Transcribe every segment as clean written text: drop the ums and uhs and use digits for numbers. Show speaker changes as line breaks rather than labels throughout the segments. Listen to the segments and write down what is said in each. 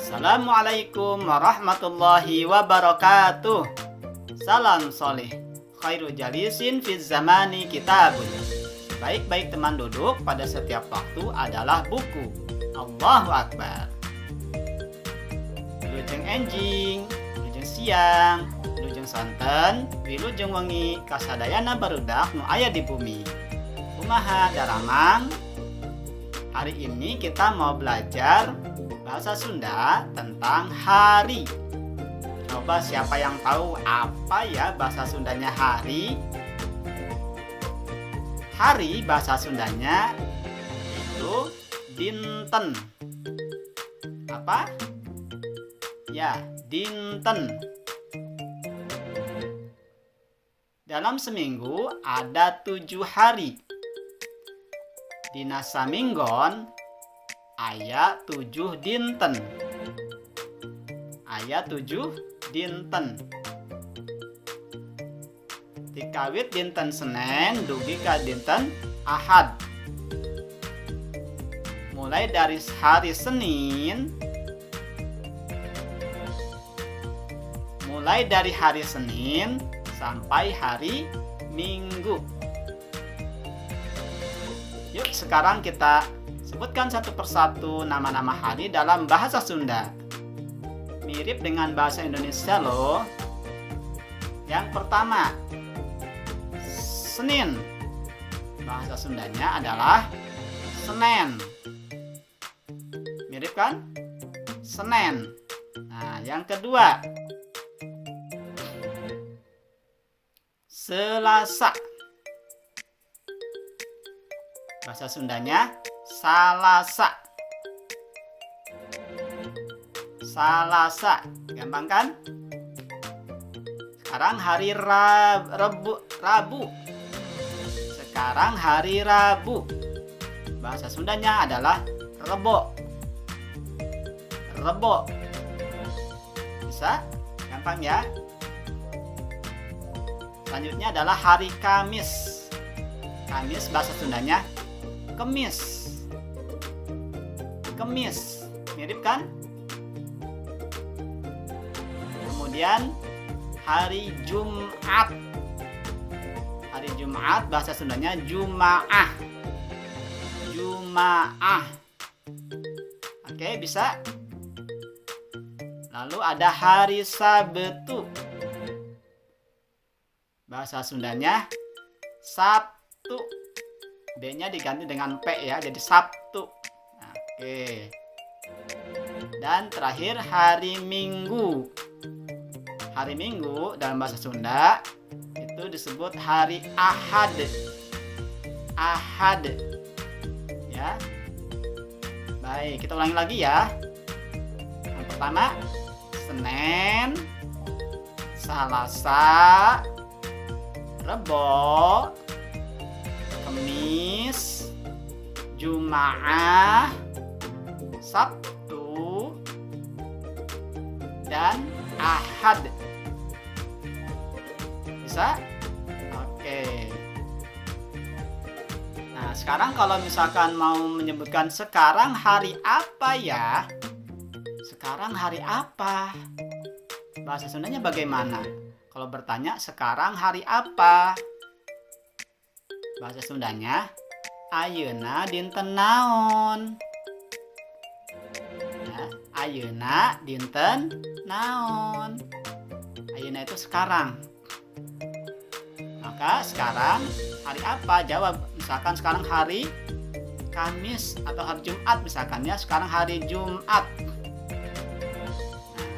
Assalamualaikum warahmatullahi wabarakatuh. Salam soleh, khairu jalisin fiz zamani kitabun. Baik-baik teman duduk pada setiap waktu adalah buku. Allahu Akbar. Wilujeng enjing, wilujeng siang, wilujeng santen, wilujeng wengi, kasadayana barudak nu aya di bumi. Kumaha daramang? Hari ini kita mau belajar bahasa Sunda tentang hari. Coba siapa yang tahu apa ya bahasa Sundanya hari? Hari bahasa Sundanya itu dinten. Apa? Ya, dinten. Dalam seminggu ada 7 hari. Dina saminggon aya 7 dinten. Aya 7 dinten. Dikawit dinten Senin dugi ka dinten Ahad. Mulai dari hari Senin sampai hari Minggu. Yuk sekarang kita sebutkan satu persatu nama-nama hari dalam bahasa Sunda. Mirip dengan bahasa Indonesia loh. Yang pertama, Senin. Bahasa Sundanya adalah Senen. Mirip kan? Senen. Nah, yang kedua, Selasa. Bahasa Sundanya Salasa. Salasa, gampang kan? Sekarang hari Rabu. Sekarang hari Rabu. Bahasa Sundanya adalah Rebo. Rebo. Bisa? Gampang ya? Selanjutnya adalah hari Kamis. Kamis bahasa Sundanya Kemis. Kemis, mirip kan? Kemudian hari Jumat. Hari Jumat bahasa Sundanya Jumaah. Jumaah. Oke, bisa? Lalu ada hari Sabtu. Bahasa Sundanya Sabtu. B-nya diganti dengan P ya, jadi Sabtu. Oke. Dan terakhir hari Minggu. Hari Minggu dalam bahasa Sunda itu disebut hari Ahad. Ahad. Ya. Baik, kita ulangi lagi ya. Yang pertama, Senin, Salasa, Rebo, Kemis, Jumaah, Sabtu, dan Ahad. Bisa? Oke. Nah, sekarang kalau misalkan mau menyebutkan sekarang hari apa ya? Sekarang hari apa? Bahasa Sundanya bagaimana? Kalau bertanya sekarang hari apa? Bahasa Sundanya ayeuna dinten naon. Ya, ayeuna dinten naon. Ayeuna itu sekarang. Maka sekarang hari apa? Jawab. Misalkan sekarang hari Kamis atau hari Jumat misalkan ya. Sekarang hari Jumat. Nah,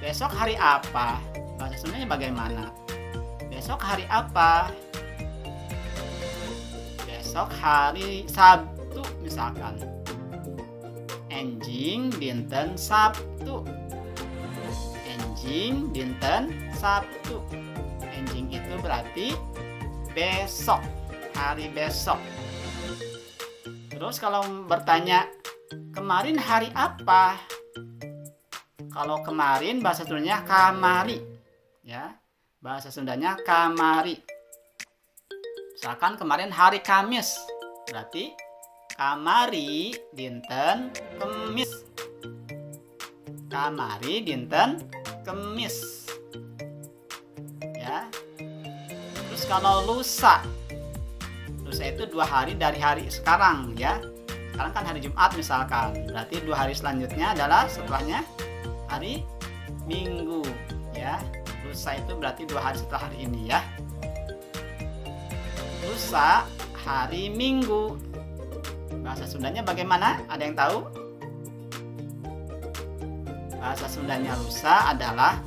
besok hari apa? Bahasa Sundanya bagaimana? Besok hari apa? Besok hari Sabtu misalkan. Enjing dinten Sabtu. Enjing dinten Sabtu. Enjing itu berarti besok, hari besok. Terus kalau bertanya kemarin hari apa? Kalau kemarin bahasa Sundanya kamari. Ya. Bahasa Sundanya kamari. Misalkan kemarin hari Kamis, berarti kamari dinten Kemis. kamari dinten Kemis. Ya. Terus kalau lusa itu 2 hari dari hari sekarang ya. Sekarang kan hari Jumat misalkan, berarti 2 hari selanjutnya adalah setelahnya hari Minggu ya. Lusa itu berarti 2 hari setelah hari ini ya. Lusa hari Minggu. Bahasa Sundanya bagaimana? Ada yang tahu? Bahasa Sundanya lusa adalah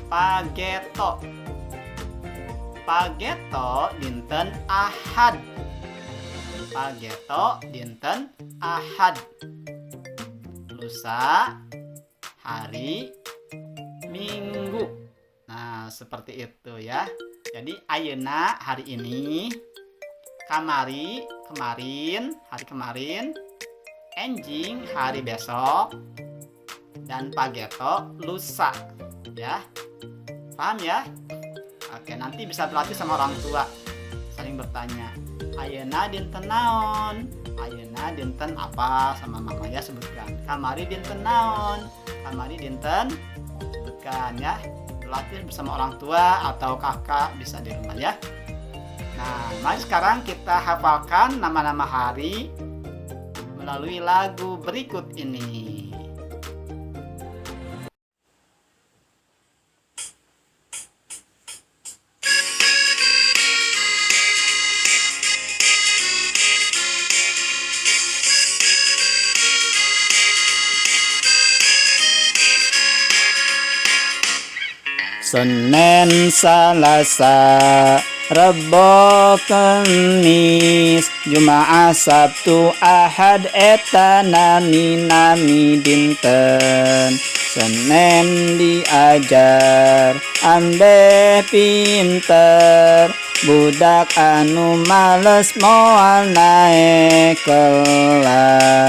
pageto. Pageto dinten Ahad. Pageto dinten Ahad. Lusa hari Minggu. Nah, seperti itu ya. Jadi ayeuna hari ini, kamari kemarin, hari kemarin, enjing hari besok, dan pageto lusa ya. Paham ya? Oke, nanti bisa berlatih sama orang tua, saling bertanya, ayeuna dinten naon, ayeuna dinten apa, sama mama ya sebutkan. Kamari dinten naon, kamari dinten, sebutkan ya. Berlatih bersama orang tua atau kakak bisa di rumah ya. Nah, mari sekarang kita hafalkan nama-nama hari melalui lagu berikut ini. Senin, Selasa, Rebo, Kemis, Jumaah, Sabtu, Ahad, eta nami dinten. Senin diajar, ambe pinter, budak anu males moal naik kelas.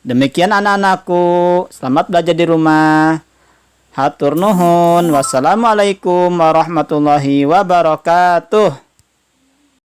Demikian anak-anakku, selamat belajar di rumah. Hatur nuhun. Wassalamualaikum warahmatullahi wabarakatuh.